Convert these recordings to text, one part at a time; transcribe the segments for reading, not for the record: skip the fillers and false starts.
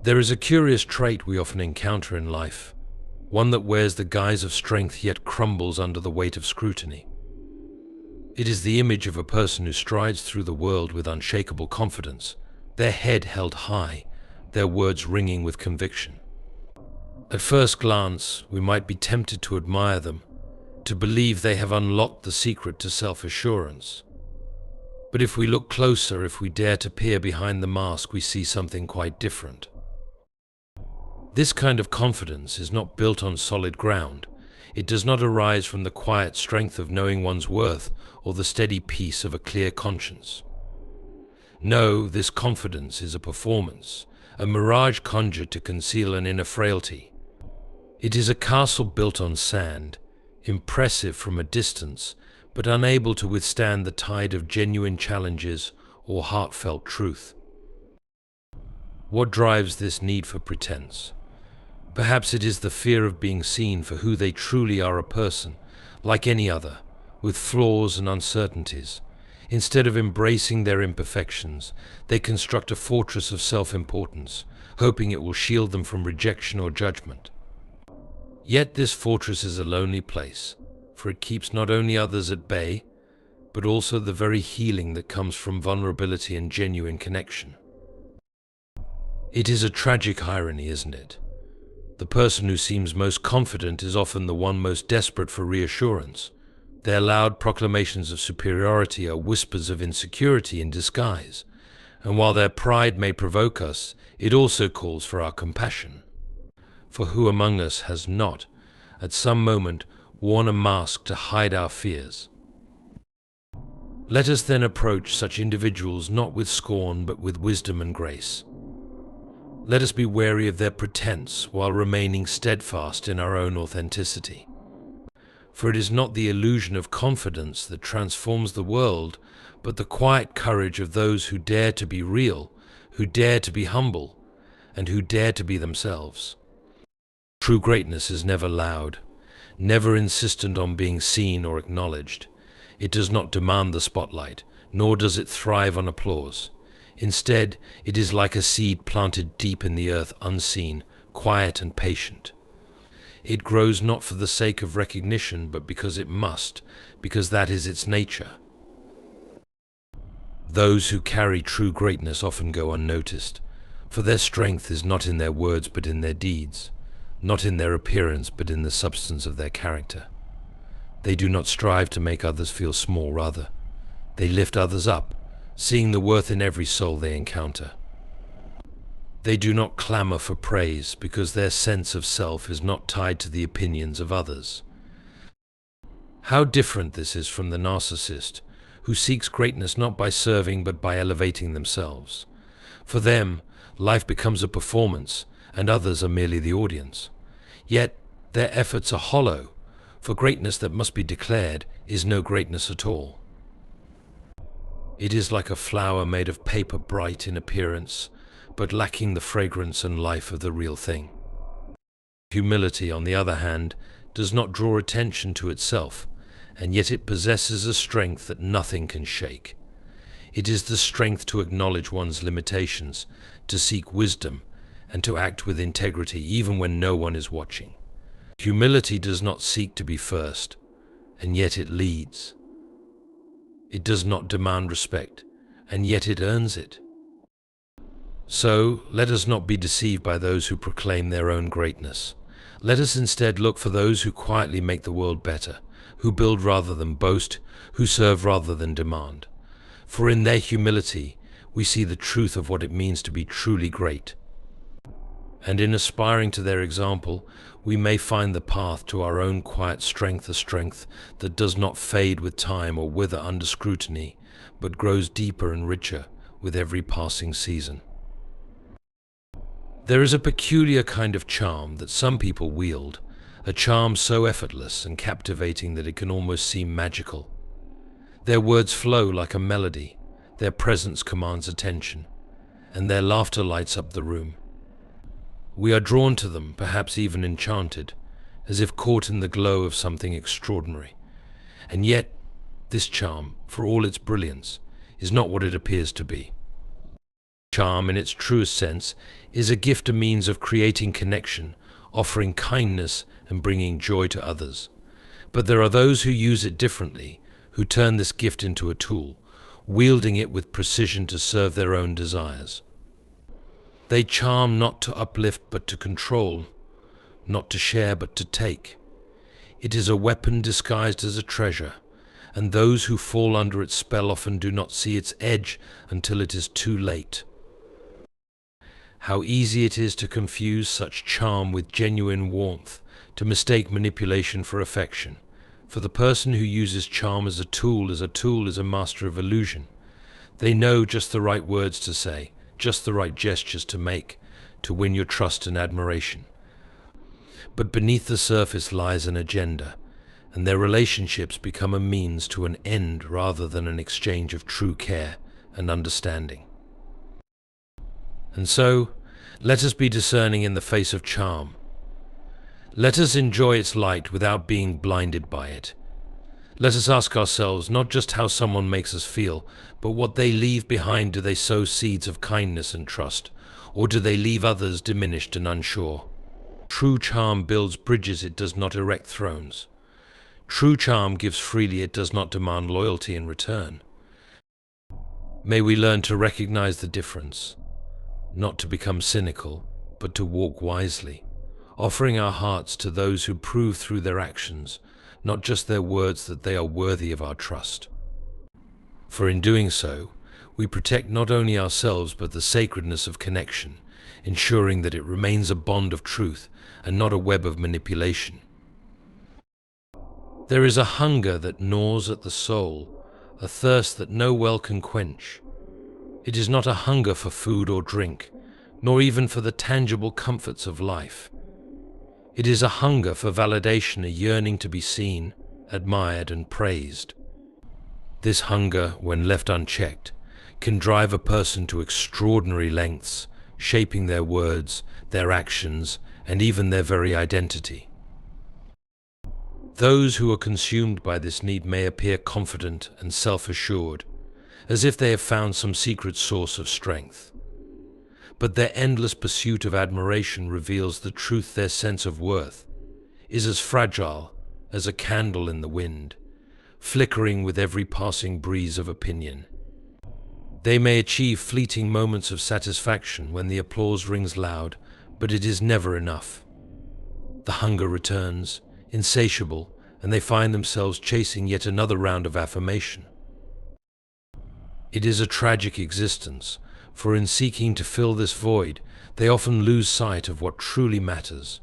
There is a curious trait we often encounter in life, one that wears the guise of strength yet crumbles under the weight of scrutiny. It is the image of a person who strides through the world with unshakable confidence, their head held high, their words ringing with conviction. At first glance, we might be tempted to admire them, to believe they have unlocked the secret to self-assurance. But if we look closer, if we dare to peer behind the mask, we see something quite different. This kind of confidence is not built on solid ground. It does not arise from the quiet strength of knowing one's worth or the steady peace of a clear conscience. No, this confidence is a performance, a mirage conjured to conceal an inner frailty. It is a castle built on sand, impressive from a distance, but unable to withstand the tide of genuine challenges or heartfelt truth. What drives this need for pretense? Perhaps it is the fear of being seen for who they truly are, a person, like any other, with flaws and uncertainties. Instead of embracing their imperfections, they construct a fortress of self-importance, hoping it will shield them from rejection or judgment. Yet this fortress is a lonely place, for it keeps not only others at bay, but also the very healing that comes from vulnerability and genuine connection. It is a tragic irony, isn't it? The person who seems most confident is often the one most desperate for reassurance. Their loud proclamations of superiority are whispers of insecurity in disguise, and while their pride may provoke us, it also calls for our compassion. For who among us has not, at some moment, worn a mask to hide our fears? Let us then approach such individuals not with scorn but with wisdom and grace. Let us be wary of their pretense while remaining steadfast in our own authenticity. For it is not the illusion of confidence that transforms the world, but the quiet courage of those who dare to be real, who dare to be humble, and who dare to be themselves. True greatness is never loud, never insistent on being seen or acknowledged. It does not demand the spotlight, nor does it thrive on applause. Instead, it is like a seed planted deep in the earth, unseen, quiet and patient. It grows not for the sake of recognition, but because it must, because that is its nature. Those who carry true greatness often go unnoticed, for their strength is not in their words but in their deeds, not in their appearance but in the substance of their character. They do not strive to make others feel small, rather, they lift others up, seeing the worth in every soul they encounter. They do not clamor for praise because their sense of self is not tied to the opinions of others. How different this is from the narcissist, who seeks greatness not by serving but by elevating themselves. For them, life becomes a performance, and others are merely the audience. Yet their efforts are hollow, for greatness that must be declared is no greatness at all. It is like a flower made of paper, bright in appearance, but lacking the fragrance and life of the real thing. Humility, on the other hand, does not draw attention to itself, and yet it possesses a strength that nothing can shake. It is the strength to acknowledge one's limitations, to seek wisdom, and to act with integrity even when no one is watching. Humility does not seek to be first, and yet it leads. It does not demand respect, and yet it earns it. So, let us not be deceived by those who proclaim their own greatness. Let us instead look for those who quietly make the world better, who build rather than boast, who serve rather than demand. For in their humility, we see the truth of what it means to be truly great. And in aspiring to their example, we may find the path to our own quiet strength, a strength that does not fade with time or wither under scrutiny, but grows deeper and richer with every passing season. There is a peculiar kind of charm that some people wield, a charm so effortless and captivating that it can almost seem magical. Their words flow like a melody, their presence commands attention, and their laughter lights up the room. We are drawn to them, perhaps even enchanted, as if caught in the glow of something extraordinary. And yet, this charm, for all its brilliance, is not what it appears to be. Charm, in its truest sense, is a gift, a means of creating connection, offering kindness, and bringing joy to others. But there are those who use it differently, who turn this gift into a tool, wielding it with precision to serve their own desires. They charm not to uplift but to control, not to share but to take. It is a weapon disguised as a treasure, and those who fall under its spell often do not see its edge until it is too late. How easy it is to confuse such charm with genuine warmth, to mistake manipulation for affection. For the person who uses charm as a tool is a master of illusion. They know just the right words to say, just the right gestures to make, to win your trust and admiration. But beneath the surface lies an agenda, and their relationships become a means to an end rather than an exchange of true care and understanding. And so, let us be discerning in the face of charm. Let us enjoy its light without being blinded by it. Let us ask ourselves not just how someone makes us feel, but what they leave behind. Do they sow seeds of kindness and trust, or do they leave others diminished and unsure? True charm builds bridges, it does not erect thrones. True charm gives freely, it does not demand loyalty in return. May we learn to recognize the difference, not to become cynical, but to walk wisely, offering our hearts to those who prove through their actions, not just their words, that they are worthy of our trust. For in doing so, we protect not only ourselves but the sacredness of connection, ensuring that it remains a bond of truth and not a web of manipulation. There is a hunger that gnaws at the soul, a thirst that no well can quench. It is not a hunger for food or drink, nor even for the tangible comforts of life. It is a hunger for validation, a yearning to be seen, admired, and praised. This hunger, when left unchecked, can drive a person to extraordinary lengths, shaping their words, their actions, and even their very identity. Those who are consumed by this need may appear confident and self-assured, as if they have found some secret source of strength. But their endless pursuit of admiration reveals the truth. Their sense of worth is as fragile as a candle in the wind, flickering with every passing breeze of opinion. They may achieve fleeting moments of satisfaction when the applause rings loud, but it is never enough. The hunger returns, insatiable, and they find themselves chasing yet another round of affirmation. It is a tragic existence, for in seeking to fill this void, they often lose sight of what truly matters.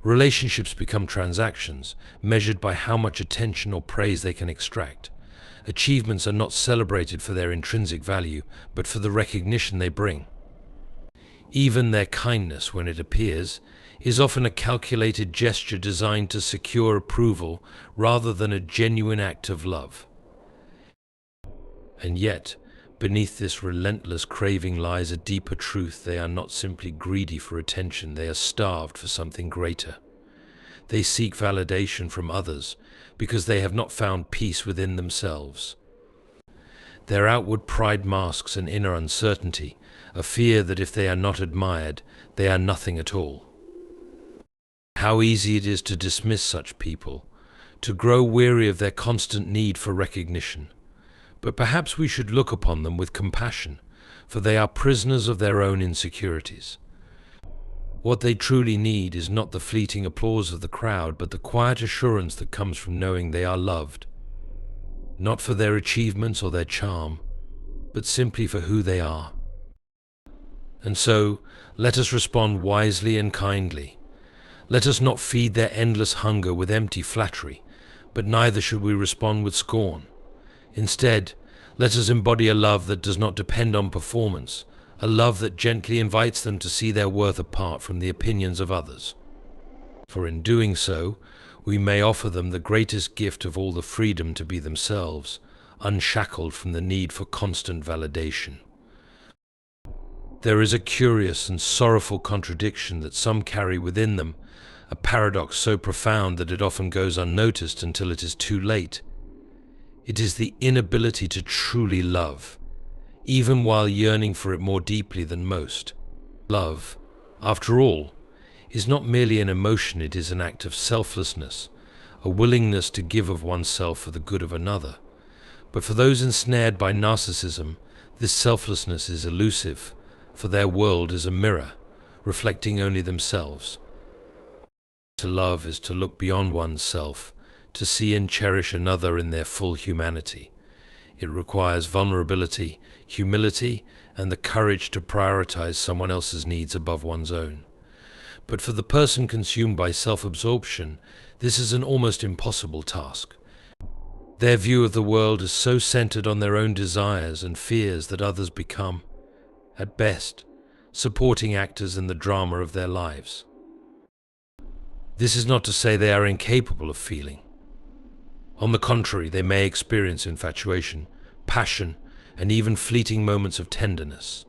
Relationships become transactions, measured by how much attention or praise they can extract. Achievements are not celebrated for their intrinsic value, but for the recognition they bring. Even their kindness, when it appears, is often a calculated gesture designed to secure approval rather than a genuine act of love. And yet, beneath this relentless craving lies a deeper truth. They are not simply greedy for attention, they are starved for something greater. They seek validation from others because they have not found peace within themselves. Their outward pride masks an inner uncertainty, a fear that if they are not admired, they are nothing at all. How easy it is to dismiss such people, to grow weary of their constant need for recognition. But perhaps we should look upon them with compassion, for they are prisoners of their own insecurities. What they truly need is not the fleeting applause of the crowd, but the quiet assurance that comes from knowing they are loved, not for their achievements or their charm, but simply for who they are. And so, let us respond wisely and kindly. Let us not feed their endless hunger with empty flattery, but neither should we respond with scorn. Instead, let us embody a love that does not depend on performance, a love that gently invites them to see their worth apart from the opinions of others. For in doing so, we may offer them the greatest gift of all, the freedom to be themselves, unshackled from the need for constant validation. There is a curious and sorrowful contradiction that some carry within them, a paradox so profound that it often goes unnoticed until it is too late. It is the inability to truly love, even while yearning for it more deeply than most. Love, after all, is not merely an emotion, it is an act of selflessness, a willingness to give of oneself for the good of another. But for those ensnared by narcissism, this selflessness is elusive, for their world is a mirror, reflecting only themselves. To love is to look beyond oneself, to see and cherish another in their full humanity. It requires vulnerability, humility, and the courage to prioritize someone else's needs above one's own. But for the person consumed by self-absorption, this is an almost impossible task. Their view of the world is so centered on their own desires and fears that others become, at best, supporting actors in the drama of their lives. This is not to say they are incapable of feeling. On the contrary, they may experience infatuation, passion, and even fleeting moments of tenderness.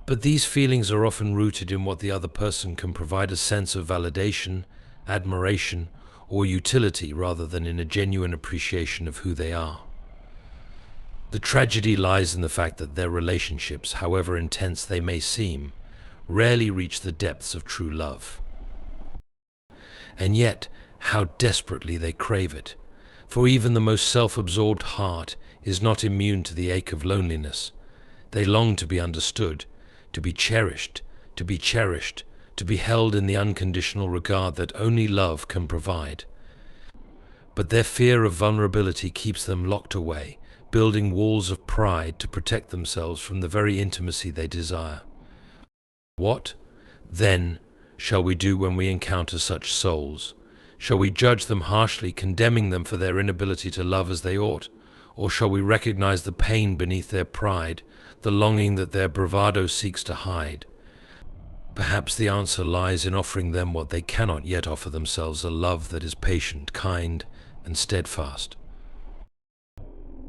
But these feelings are often rooted in what the other person can provide, a sense of validation, admiration, or utility, rather than in a genuine appreciation of who they are. The tragedy lies in the fact that their relationships, however intense they may seem, rarely reach the depths of true love. And yet, how desperately they crave it, for even the most self-absorbed heart is not immune to the ache of loneliness. They long to be understood, to be cherished, to be cherished, to be held in the unconditional regard that only love can provide. But their fear of vulnerability keeps them locked away, building walls of pride to protect themselves from the very intimacy they desire. What, then, shall we do when we encounter such souls? Shall we judge them harshly, condemning them for their inability to love as they ought? Or shall we recognize the pain beneath their pride, the longing that their bravado seeks to hide? Perhaps the answer lies in offering them what they cannot yet offer themselves, a love that is patient, kind, and steadfast.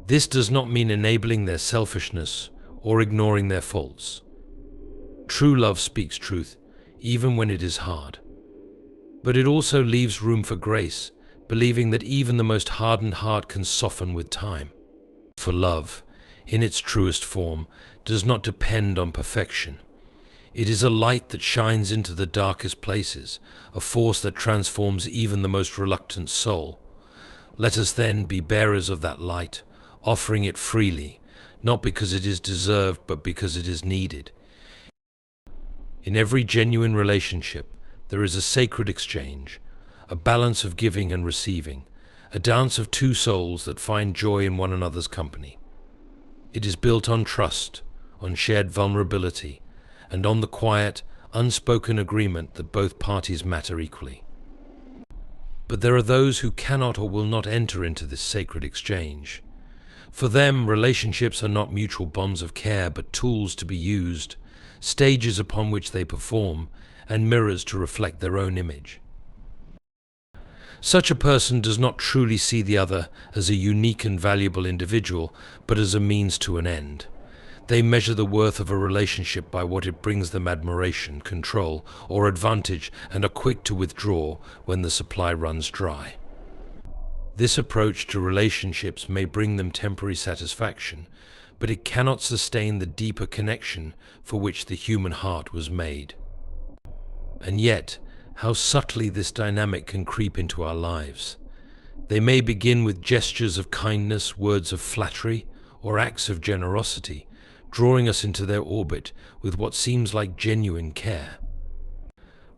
This does not mean enabling their selfishness or ignoring their faults. True love speaks truth, even when it is hard. But it also leaves room for grace, believing that even the most hardened heart can soften with time. For love, in its truest form, does not depend on perfection. It is a light that shines into the darkest places, a force that transforms even the most reluctant soul. Let us then be bearers of that light, offering it freely, not because it is deserved, but because it is needed. In every genuine relationship, there is a sacred exchange, a balance of giving and receiving, a dance of two souls that find joy in one another's company. It is built on trust, on shared vulnerability, and on the quiet, unspoken agreement that both parties matter equally. But there are those who cannot or will not enter into this sacred exchange. For them, relationships are not mutual bonds of care, but tools to be used, stages upon which they perform, and mirrors to reflect their own image. Such a person does not truly see the other as a unique and valuable individual, but as a means to an end. They measure the worth of a relationship by what it brings them: admiration, control, or advantage, and are quick to withdraw when the supply runs dry. This approach to relationships may bring them temporary satisfaction, but it cannot sustain the deeper connection for which the human heart was made. And yet, how subtly this dynamic can creep into our lives. They may begin with gestures of kindness, words of flattery, or acts of generosity, drawing us into their orbit with what seems like genuine care.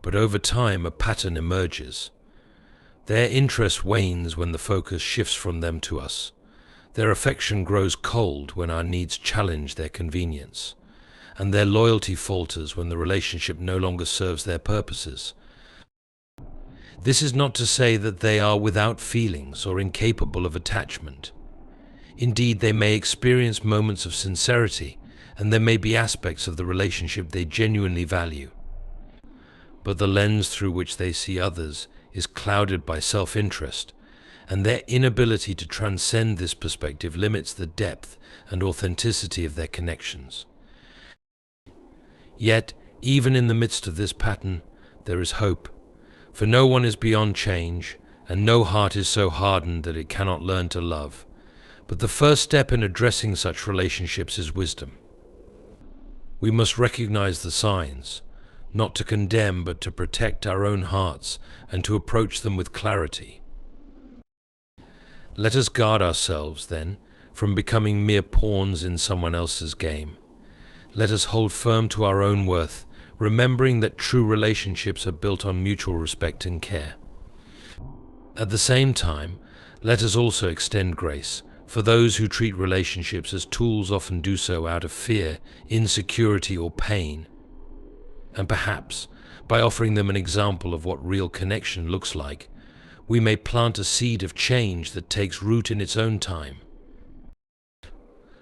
But over time, a pattern emerges. Their interest wanes when the focus shifts from them to us. Their affection grows cold when our needs challenge their convenience, and their loyalty falters when the relationship no longer serves their purposes. This is not to say that they are without feelings or incapable of attachment. Indeed, they may experience moments of sincerity, and there may be aspects of the relationship they genuinely value. But the lens through which they see others is clouded by self-interest, and their inability to transcend this perspective limits the depth and authenticity of their connections. Yet, even in the midst of this pattern, there is hope, for no one is beyond change, and no heart is so hardened that it cannot learn to love. But the first step in addressing such relationships is wisdom. We must recognize the signs, not to condemn but to protect our own hearts and to approach them with clarity. Let us guard ourselves, then, from becoming mere pawns in someone else's game. Let us hold firm to our own worth, remembering that true relationships are built on mutual respect and care. At the same time, let us also extend grace, for those who treat relationships as tools often do so out of fear, insecurity, or pain. And perhaps, by offering them an example of what real connection looks like, we may plant a seed of change that takes root in its own time.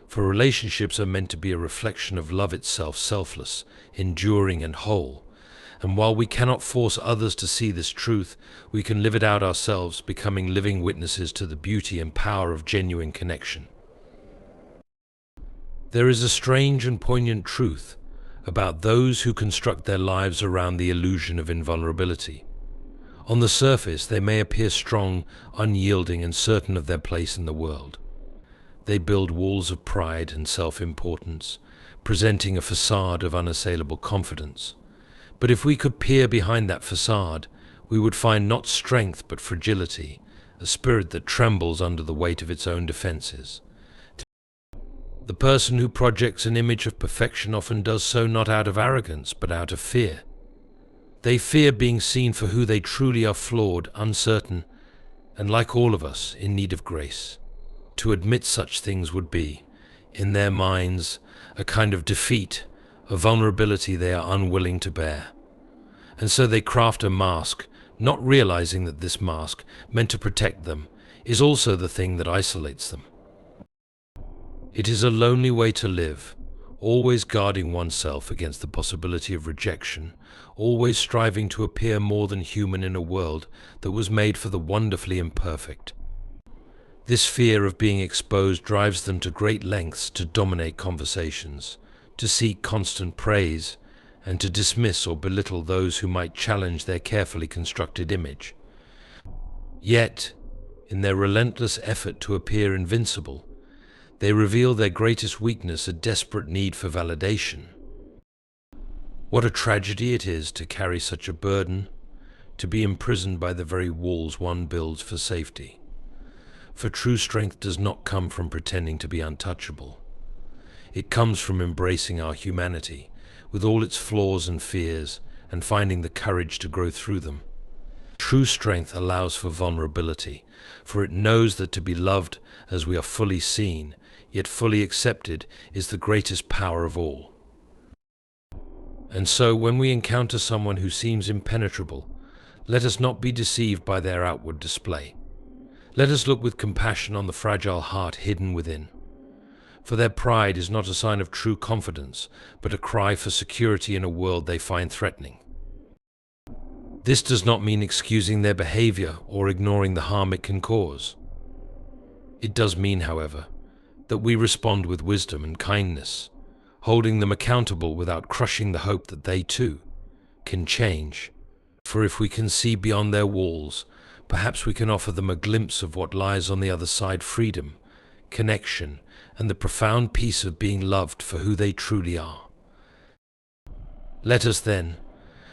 For relationships are meant to be a reflection of love itself, selfless, enduring, and whole. And while we cannot force others to see this truth, we can live it out ourselves, becoming living witnesses to the beauty and power of genuine connection. There is a strange and poignant truth about those who construct their lives around the illusion of invulnerability. On the surface, they may appear strong, unyielding, and certain of their place in the world. They build walls of pride and self-importance, presenting a facade of unassailable confidence. But if we could peer behind that facade, we would find not strength but fragility, a spirit that trembles under the weight of its own defenses. The person who projects an image of perfection often does so not out of arrogance but out of fear. They fear being seen for who they truly are, flawed, uncertain, and like all of us, in need of grace. To admit such things would be, in their minds, a kind of defeat, a vulnerability they are unwilling to bear. And so they craft a mask, not realizing that this mask, meant to protect them, is also the thing that isolates them. It is a lonely way to live, always guarding oneself against the possibility of rejection, always striving to appear more than human in a world that was made for the wonderfully imperfect. This fear of being exposed drives them to great lengths to dominate conversations, to seek constant praise, and to dismiss or belittle those who might challenge their carefully constructed image. Yet, in their relentless effort to appear invincible, they reveal their greatest weakness, a desperate need for validation. What a tragedy it is to carry such a burden, to be imprisoned by the very walls one builds for safety. For true strength does not come from pretending to be untouchable. It comes from embracing our humanity, with all its flaws and fears, and finding the courage to grow through them. True strength allows for vulnerability, for it knows that to be loved as we are fully seen, yet fully accepted, is the greatest power of all. And so, when we encounter someone who seems impenetrable, let us not be deceived by their outward display. Let us look with compassion on the fragile heart hidden within. For their pride is not a sign of true confidence, but a cry for security in a world they find threatening. This does not mean excusing their behavior or ignoring the harm it can cause. It does mean, however, that we respond with wisdom and kindness, holding them accountable without crushing the hope that they, too, can change. For if we can see beyond their walls, perhaps we can offer them a glimpse of what lies on the other side: freedom, connection, and the profound peace of being loved for who they truly are. Let us, then,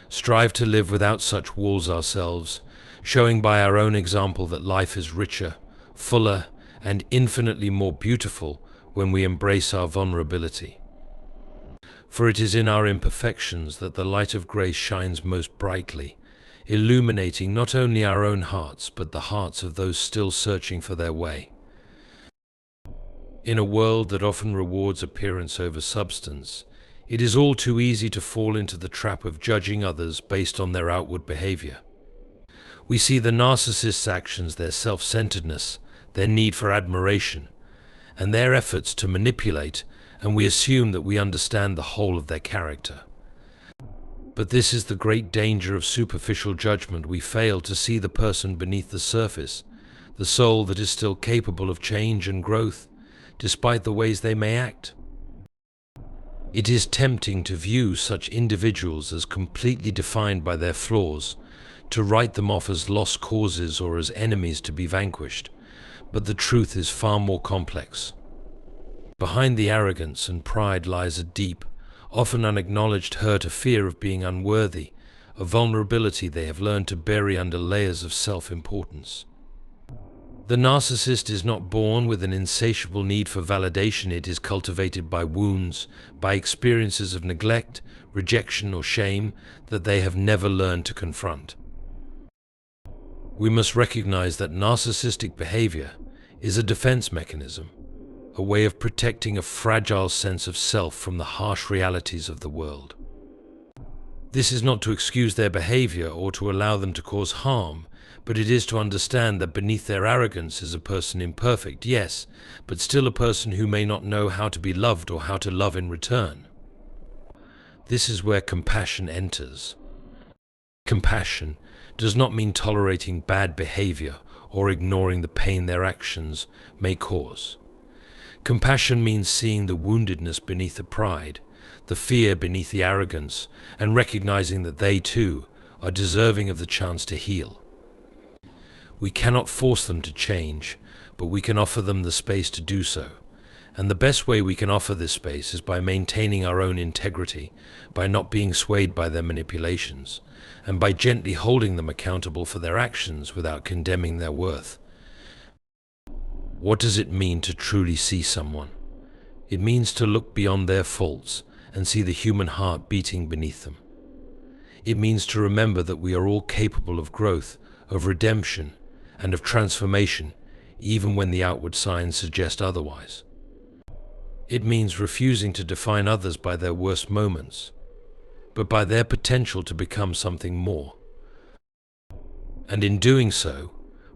strive to live without such walls ourselves, showing by our own example that life is richer, fuller, and infinitely more beautiful when we embrace our vulnerability. For it is in our imperfections that the light of grace shines most brightly, illuminating not only our own hearts, but the hearts of those still searching for their way. In a world that often rewards appearance over substance, it is all too easy to fall into the trap of judging others based on their outward behavior. We see the narcissist's actions, their self-centeredness, their need for admiration, and their efforts to manipulate, and we assume that we understand the whole of their character. But this is the great danger of superficial judgment. We fail to see the person beneath the surface, the soul that is still capable of change and growth, despite the ways they may act. It is tempting to view such individuals as completely defined by their flaws, to write them off as lost causes or as enemies to be vanquished. But the truth is far more complex. Behind the arrogance and pride lies a deep, often unacknowledged hurt, a fear of being unworthy, a vulnerability they have learned to bury under layers of self-importance. The narcissist is not born with an insatiable need for validation. It is cultivated by wounds, by experiences of neglect, rejection, or shame that they have never learned to confront. We must recognize that narcissistic behavior is a defense mechanism, a way of protecting a fragile sense of self from the harsh realities of the world. This is not to excuse their behavior or to allow them to cause harm, but it is to understand that beneath their arrogance is a person imperfect, yes, but still a person who may not know how to be loved or how to love in return. This is where compassion enters. Compassion does not mean tolerating bad behavior or ignoring the pain their actions may cause. Compassion means seeing the woundedness beneath the pride, the fear beneath the arrogance, and recognizing that they too are deserving of the chance to heal. We cannot force them to change, but we can offer them the space to do so. And the best way we can offer this space is by maintaining our own integrity, by not being swayed by their manipulations, and by gently holding them accountable for their actions without condemning their worth. What does it mean to truly see someone? It means to look beyond their faults and see the human heart beating beneath them. It means to remember that we are all capable of growth, of redemption, and of transformation, even when the outward signs suggest otherwise. It means refusing to define others by their worst moments, but by their potential to become something more. And in doing so,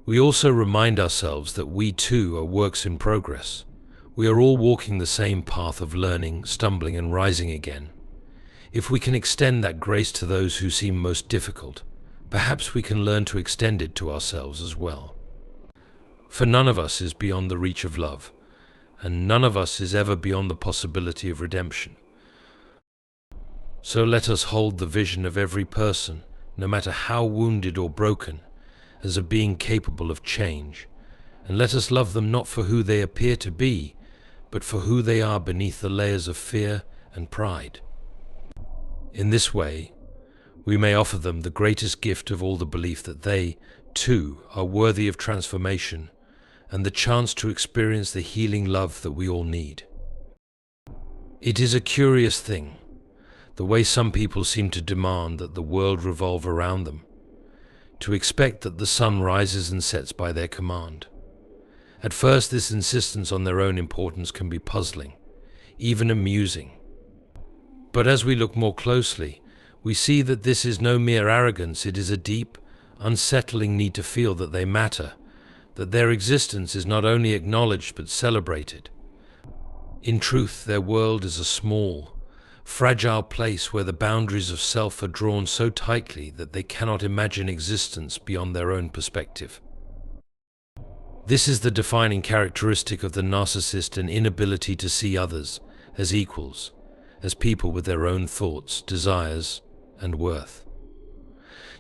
we also remind ourselves that we too are works in progress. We are all walking the same path of learning, stumbling, and rising again. If we can extend that grace to those who seem most difficult, perhaps we can learn to extend it to ourselves as well. For none of us is beyond the reach of love, and none of us is ever beyond the possibility of redemption. So let us hold the vision of every person, no matter how wounded or broken, as a being capable of change, and let us love them not for who they appear to be, but for who they are beneath the layers of fear and pride. In this way, we may offer them the greatest gift of all, the belief that they, too, are worthy of transformation and the chance to experience the healing love that we all need. It is a curious thing, the way some people seem to demand that the world revolve around them, to expect that the sun rises and sets by their command. At first, this insistence on their own importance can be puzzling, even amusing. But as we look more closely, we see that this is no mere arrogance. It is a deep, unsettling need to feel that they matter, that their existence is not only acknowledged but celebrated. In truth, their world is a small, fragile place where the boundaries of self are drawn so tightly that they cannot imagine existence beyond their own perspective. This is the defining characteristic of the narcissist, an inability to see others as equals, as people with their own thoughts, desires, and worth.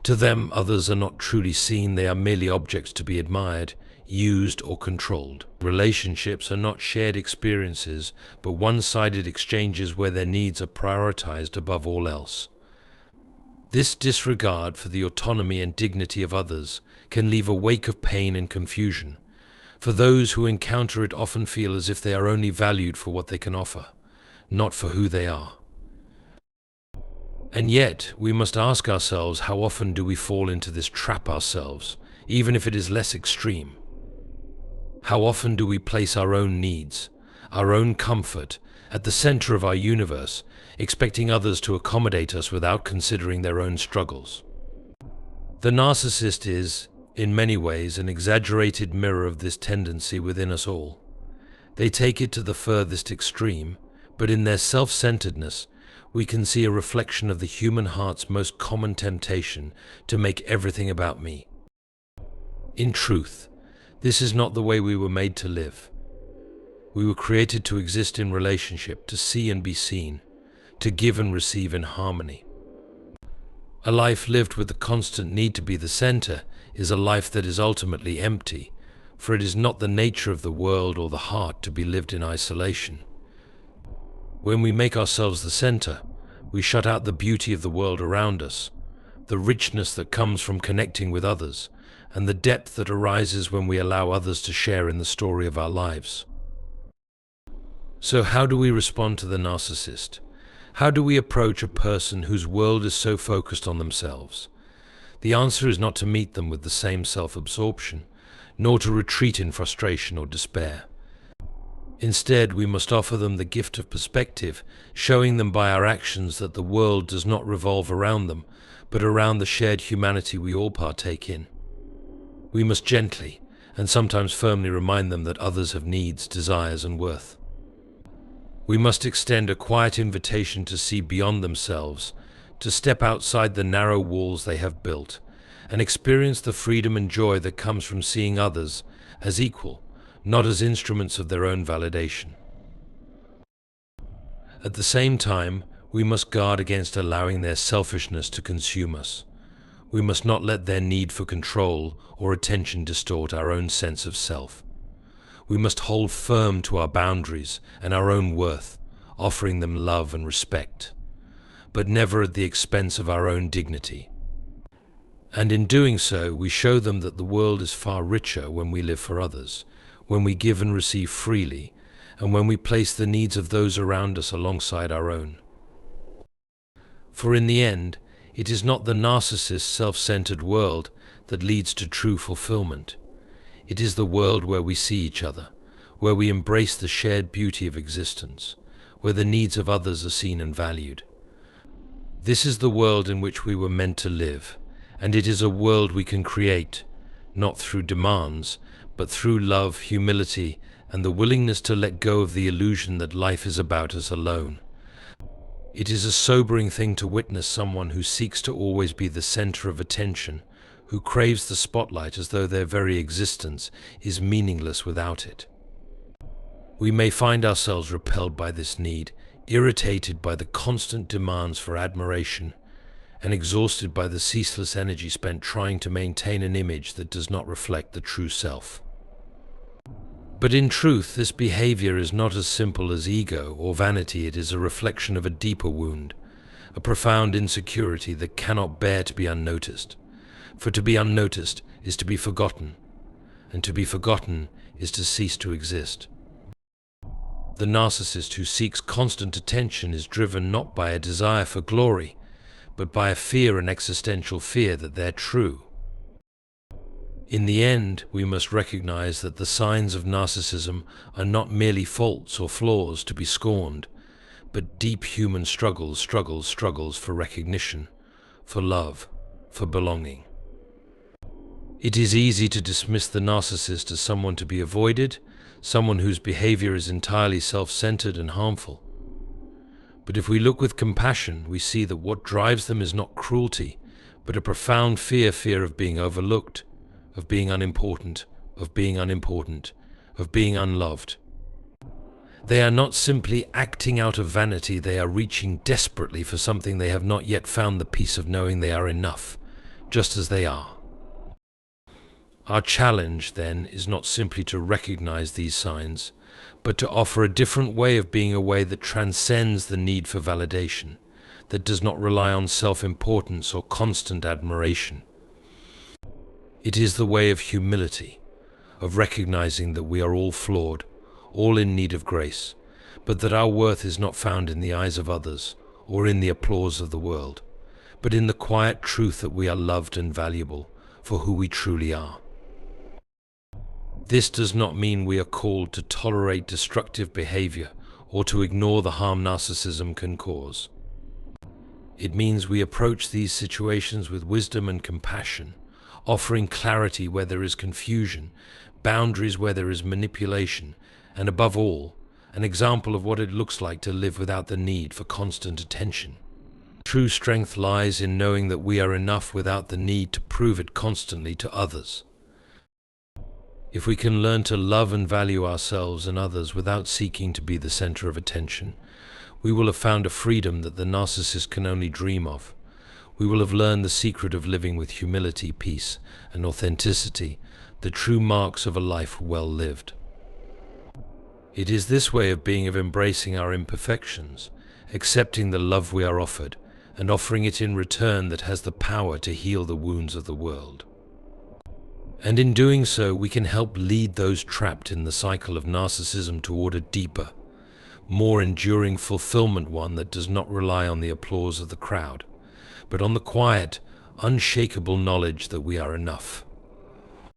To them, others are not truly seen. They are merely objects to be admired, used, or controlled. Relationships are not shared experiences, but one-sided exchanges where their needs are prioritized above all else. This disregard for the autonomy and dignity of others can leave a wake of pain and confusion. For those who encounter it often feel as if they are only valued for what they can offer, not for who they are. And yet, we must ask ourselves, how often do we fall into this trap ourselves, even if it is less extreme? How often do we place our own needs, our own comfort, at the center of our universe, expecting others to accommodate us without considering their own struggles? The narcissist is, in many ways, an exaggerated mirror of this tendency within us all. They take it to the furthest extreme, but in their self-centeredness, we can see a reflection of the human heart's most common temptation to make everything about me. In truth, this is not the way we were made to live. We were created to exist in relationship, to see and be seen, to give and receive in harmony. A life lived with the constant need to be the center is a life that is ultimately empty, for it is not the nature of the world or the heart to be lived in isolation. When we make ourselves the center, we shut out the beauty of the world around us, the richness that comes from connecting with others, and the depth that arises when we allow others to share in the story of our lives. So how do we respond to the narcissist? How do we approach a person whose world is so focused on themselves? The answer is not to meet them with the same self-absorption, nor to retreat in frustration or despair. Instead, we must offer them the gift of perspective, showing them by our actions that the world does not revolve around them, but around the shared humanity we all partake in. We must gently, and sometimes firmly, remind them that others have needs, desires, and worth. We must extend a quiet invitation to see beyond themselves, to step outside the narrow walls they have built, and experience the freedom and joy that comes from seeing others as equal, not as instruments of their own validation. At the same time, we must guard against allowing their selfishness to consume us. We must not let their need for control or attention distort our own sense of self. We must hold firm to our boundaries and our own worth, offering them love and respect, but never at the expense of our own dignity. And in doing so, we show them that the world is far richer when we live for others, when we give and receive freely, and when we place the needs of those around us alongside our own. For in the end, it is not the narcissist's self-centered world that leads to true fulfillment. It is the world where we see each other, where we embrace the shared beauty of existence, where the needs of others are seen and valued. This is the world in which we were meant to live, and it is a world we can create, not through demands, but through love, humility, and the willingness to let go of the illusion that life is about us alone. It is a sobering thing to witness someone who seeks to always be the center of attention, who craves the spotlight as though their very existence is meaningless without it. We may find ourselves repelled by this need, irritated by the constant demands for admiration, and exhausted by the ceaseless energy spent trying to maintain an image that does not reflect the true self. But in truth, this behavior is not as simple as ego or vanity. It is a reflection of a deeper wound, a profound insecurity that cannot bear to be unnoticed. For to be unnoticed is to be forgotten, and to be forgotten is to cease to exist. The narcissist who seeks constant attention is driven not by a desire for glory, but by a fear, an existential fear that they're true. In the end, we must recognize that the signs of narcissism are not merely faults or flaws to be scorned, but deep human struggles for recognition, for love, for belonging. It is easy to dismiss the narcissist as someone to be avoided, someone whose behavior is entirely self-centered and harmful. But if we look with compassion, we see that what drives them is not cruelty, but a profound fear of being overlooked, of being unimportant, of being unloved. They are not simply acting out of vanity, they are reaching desperately for something they have not yet found, the peace of knowing they are enough, just as they are. Our challenge, then, is not simply to recognize these signs, but to offer a different way of being, a way that transcends the need for validation, that does not rely on self-importance or constant admiration. It is the way of humility, of recognizing that we are all flawed, all in need of grace, but that our worth is not found in the eyes of others or in the applause of the world, but in the quiet truth that we are loved and valuable for who we truly are. This does not mean we are called to tolerate destructive behavior or to ignore the harm narcissism can cause. It means we approach these situations with wisdom and compassion, offering clarity where there is confusion, boundaries where there is manipulation, and above all, an example of what it looks like to live without the need for constant attention. True strength lies in knowing that we are enough without the need to prove it constantly to others. If we can learn to love and value ourselves and others without seeking to be the center of attention, we will have found a freedom that the narcissist can only dream of. We will have learned the secret of living with humility, peace, and authenticity the true marks of a life well lived. It is this way of being of embracing our imperfections, accepting the love we are offered, and offering it in return that has the power to heal the wounds of the world. And in doing so, we can help lead those trapped in the cycle of narcissism toward a deeper, more enduring fulfillment, one that does not rely on the applause of the crowd, but on the quiet, unshakable knowledge that we are enough.